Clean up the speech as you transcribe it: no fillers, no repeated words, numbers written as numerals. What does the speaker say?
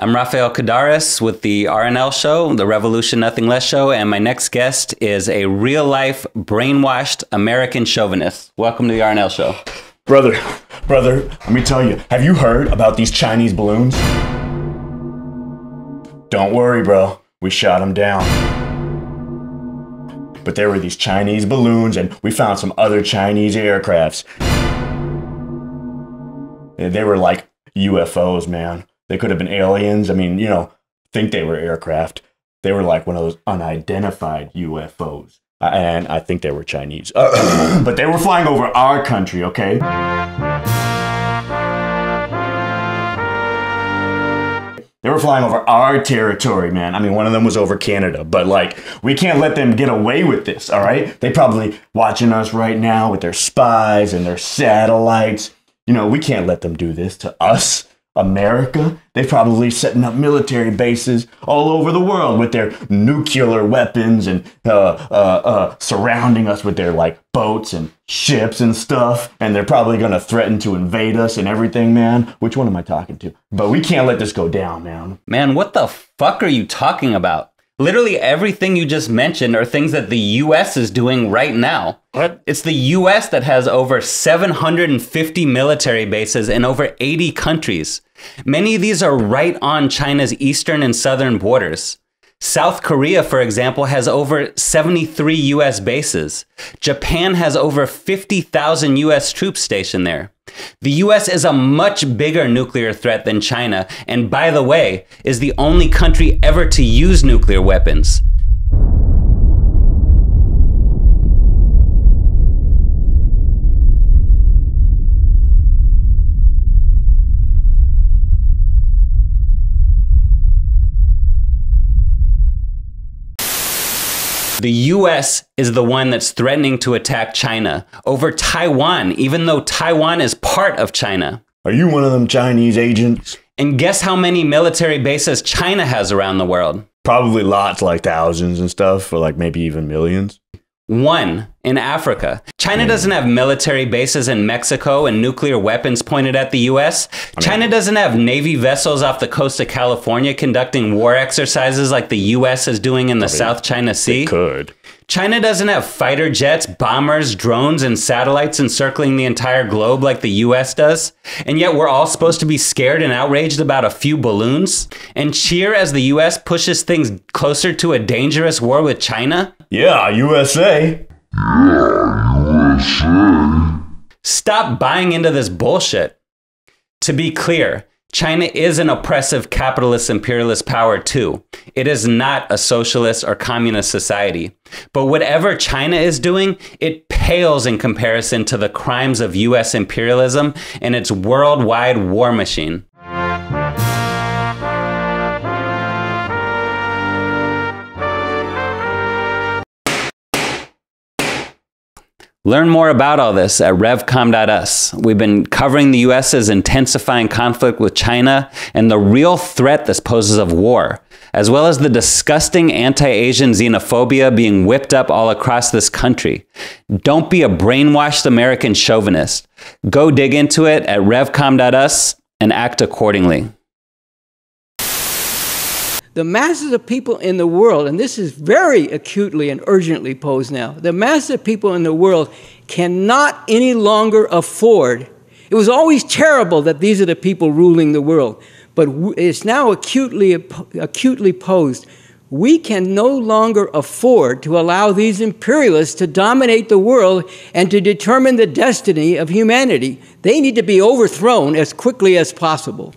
I'm Rafael Kadaris with the RNL show, the Revolution Nothing Less show, and my next guest is a real-life, brainwashed American chauvinist. Welcome to the RNL show. Brother, let me tell you, have you heard about these Chinese balloons? Don't worry, bro. We shot them down. But there were these Chinese balloons, and we found some other Chinese aircrafts. And they were like UFOs, man. They could have been aliens. I mean, you know, think they were aircraft. They were like one of those unidentified UFOs. And I think they were Chinese. But they were flying over our country, okay? They were flying over our territory, man. I mean, one of them was over Canada. But, like, we can't let them get away with this, all right? They probably watching us right now with their spies and their satellites. You know, we can't let them do this to us, America. They're probably setting up military bases all over the world with their nuclear weapons and surrounding us with their, like, boats and ships and stuff. And they're probably going to threaten to invade us and everything, man. Which one am I talking to? But we can't let this go down, man. Man, what the fuck are you talking about? Literally everything you just mentioned are things that the U.S. is doing right now. What? It's the U.S. that has over 750 military bases in over 80 countries. Many of these are right on China's eastern and southern borders. South Korea, for example, has over 73 U.S. bases. Japan has over 50,000 U.S. troops stationed there. The U.S. is a much bigger nuclear threat than China, and by the way, is the only country ever to use nuclear weapons. The U.S. is the one that's threatening to attack China over Taiwan, even though Taiwan is part of China. Are you one of them Chinese agents? And guess how many military bases China has around the world? Probably lots, like thousands and stuff, or like maybe even millions. One in Africa. China doesn't have military bases in Mexico and nuclear weapons pointed at the U.S. China doesn't have Navy vessels off the coast of California conducting war exercises like the U.S. is doing in the South China Sea. It could. China doesn't have fighter jets, bombers, drones, and satellites encircling the entire globe like the US does. And yet we're all supposed to be scared and outraged about a few balloons and cheer as the US pushes things closer to a dangerous war with China? Yeah, USA. Stop buying into this bullshit. To be clear, China is an oppressive capitalist imperialist power too. It is not a socialist or communist society. But whatever China is doing, it pales in comparison to the crimes of US imperialism and its worldwide war machine. Learn more about all this at revcom.us. We've been covering the US's intensifying conflict with China and the real threat this poses of war, as well as the disgusting anti-Asian xenophobia being whipped up all across this country. Don't be a brainwashed American chauvinist. Go dig into it at revcom.us and act accordingly. The masses of people in the world, and this is very acutely and urgently posed now, the masses of people in the world cannot any longer afford. It was always terrible that these are the people ruling the world, but it's now acutely posed. We can no longer afford to allow these imperialists to dominate the world and to determine the destiny of humanity. They need to be overthrown as quickly as possible.